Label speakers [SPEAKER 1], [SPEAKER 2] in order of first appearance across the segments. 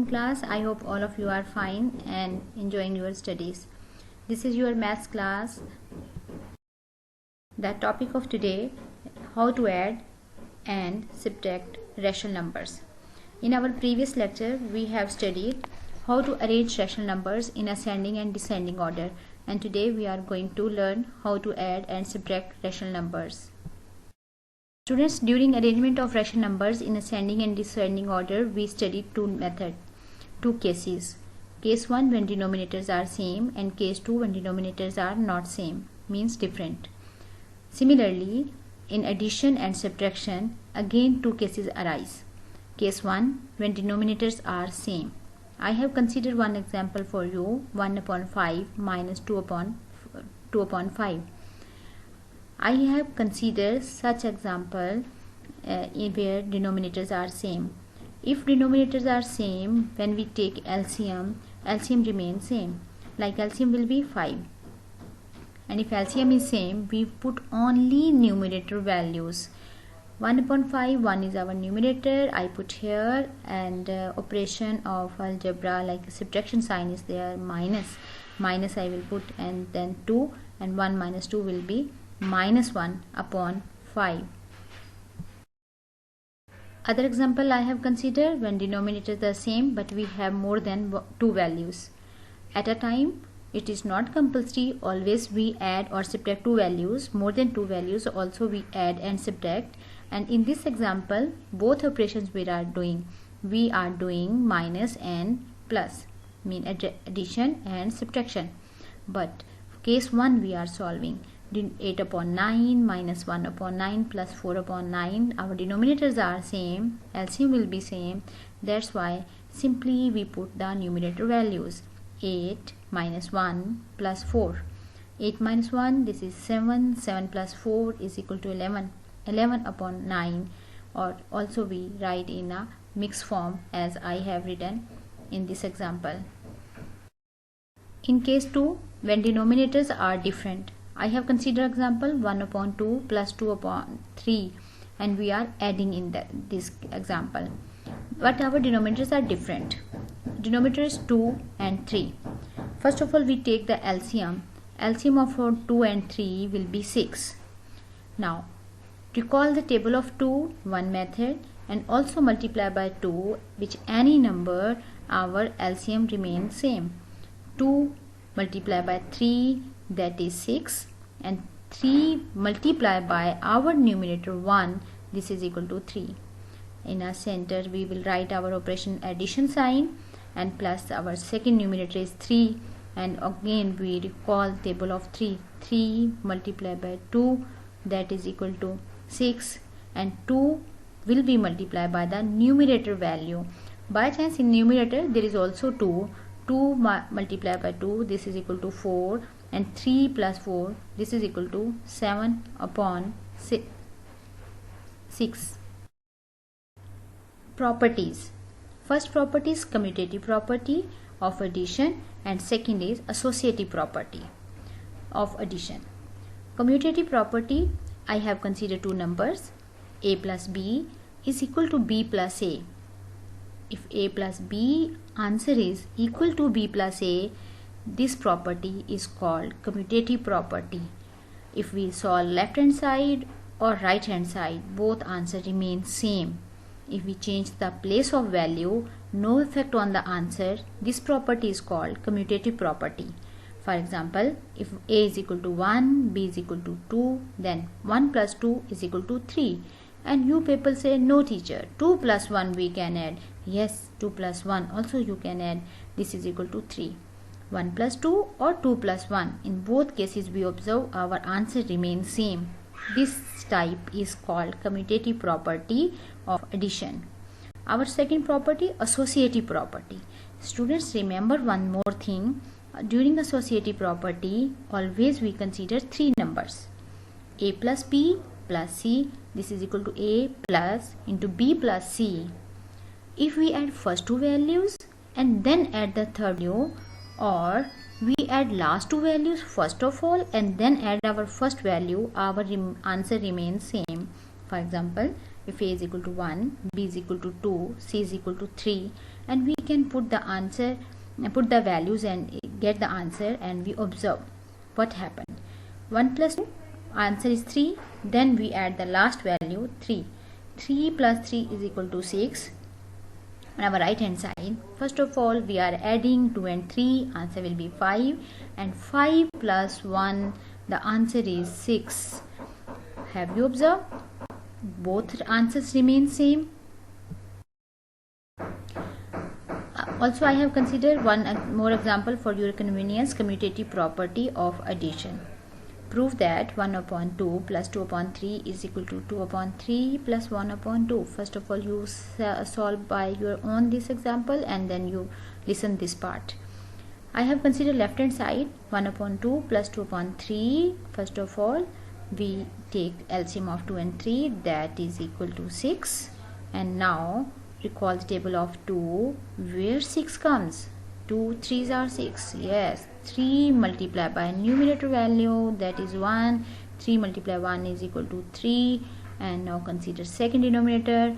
[SPEAKER 1] Class, I hope all of you are fine and enjoying your studies. This is your maths class. The topic of today, how to add and subtract rational numbers. In our previous lecture we have studied how to arrange rational numbers in ascending and descending order, and today we are going to learn how to add and subtract rational numbers. Students, during arrangement of rational numbers in ascending and descending order, we studied two cases. Case 1 when denominators are same, and case 2 when denominators are not same, means different. Similarly, in addition and subtraction, again two cases arise. Case 1 when denominators are same. I have considered one example for you, 1 upon 5 minus 2 upon 5. I have considered such example where denominators are same. If denominators are same, when we take LCM remains same. Like LCM will be 5. And if LCM is same, we put only numerator values. 1 upon 5, 1 is our numerator, I put here, and operation of algebra like subtraction sign is there, minus I will put, and then 2, and 1 minus 2 will be minus 1 upon 5. Other example I have considered when denominators are same but we have more than two values. At a time, it is not compulsory always we add or subtract two values. More than two values also we add and subtract, and in this example both operations we are doing minus and plus, mean addition and subtraction. But case 1 we are solving 8 upon 9 minus 1 upon 9 plus 4 upon 9. Our denominators are same, LCM will be same. That's why simply we put the numerator values. 8 minus 1 plus 4. 8 minus 1, this is 7. 7 plus 4 is equal to 11. 11 upon 9, or also we write in a mixed form as I have written in this example. In case 2, when denominators are different, I have considered example 1 upon 2 plus 2 upon 3, and we are adding in this example. But our denominators are different. Denominator is 2 and 3. First of all, we take the LCM. LCM of 2 and 3 will be 6. Now, recall the table of 2, one method, and also multiply by 2, which any number, our LCM remains same. 2 multiply by 3, that is 6, and 3 multiply by our numerator 1, this is equal to 3. In our center we will write our operation addition sign, and plus our second numerator is 3, and again we recall table of 3. 3 multiplied by 2, that is equal to 6, and 2 will be multiplied by the numerator value. By chance in numerator there is also 2. 2 multiplied by 2, this is equal to 4, and 3 plus 4, this is equal to 7 upon 6. Properties. First property is commutative property of addition, and second is associative property of addition. Commutative property, I have considered two numbers, a plus b is equal to b plus a. If a plus b answer is equal to b plus a, this property is called commutative property. If we solve left hand side or right hand side, both answer remain same. If we change the place of value, no effect on the answer, this property is called commutative property. For example, if a is equal to 1, b is equal to 2, then 1 plus 2 is equal to 3. And you people say, no teacher, 2 plus 1 we can add. Yes, 2 plus 1 also you can add. This is equal to 3. 1 plus 2 or 2 plus 1. In both cases we observe our answer remains same. This type is called commutative property of addition. Our second property, associative property. Students, remember one more thing. During associative property, always we consider three numbers. A plus b plus c, this is equal to a plus into b plus c. If we add first two values and then add the third value, or we add last two values first of all and then add our first value, our answer remains same. For example, if a is equal to 1, b is equal to 2, c is equal to 3, and we can put the values and get the answer, and we observe what happened. 1 plus 2, answer is 3. Then we add the last value 3. 3 plus 3 is equal to 6. On our right hand side, first of all we are adding 2 and 3, answer will be 5, and 5 plus 1, the answer is 6. Have you observed? Both answers remain same. Also, I have considered one more example for your convenience: commutative property of addition. Prove that 1 upon 2 plus 2 upon 3 is equal to 2 upon 3 plus 1 upon 2. First of all, you solve by your own this example, and then you listen this part. I have considered left hand side 1 upon 2 plus 2 upon 3. First of all, we take LCM of 2 and 3, that is equal to 6. And now recall the table of 2 where 6 comes. 2 3s are 6. Yes, 3 multiplied by numerator value, that is 1. 3 multiplied 1 is equal to 3. And now consider second denominator.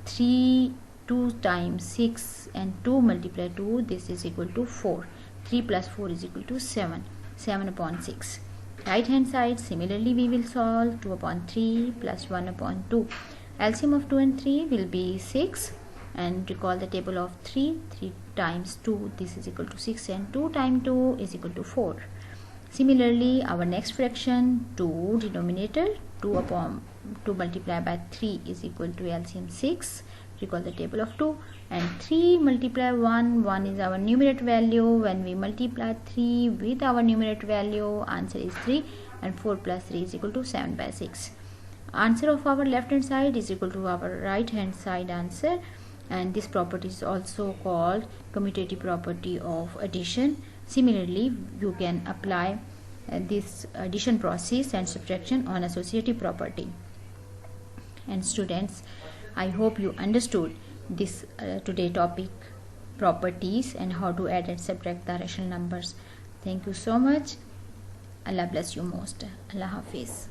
[SPEAKER 1] 3 2 times 6 and 2 multiplied 2, this is equal to 4. 3 plus 4 is equal to 7. 7 upon 6. Right hand side, similarly we will solve 2 upon 3 plus 1 upon 2. LCM of 2 and 3 will be 6. And recall the table of 3. 3 times 2, this is equal to 6, and 2 times 2 is equal to 4. Similarly, our next fraction, 2 denominator, 2 upon 2 multiplied by 3 is equal to LCM 6. Recall the table of 2, and 3 multiply 1, 1 is our numerator value. When we multiply 3 with our numerator value, answer is 3, and 4 plus 3 is equal to 7 by 6. Answer of our left hand side is equal to our right hand side answer, and this property is also called commutative property of addition. Similarly, you can apply this addition process and subtraction on associative property. And students, I hope you understood this today topic, properties and how to add and subtract the rational numbers. Thank you so much. Allah bless you most. Allah Hafiz.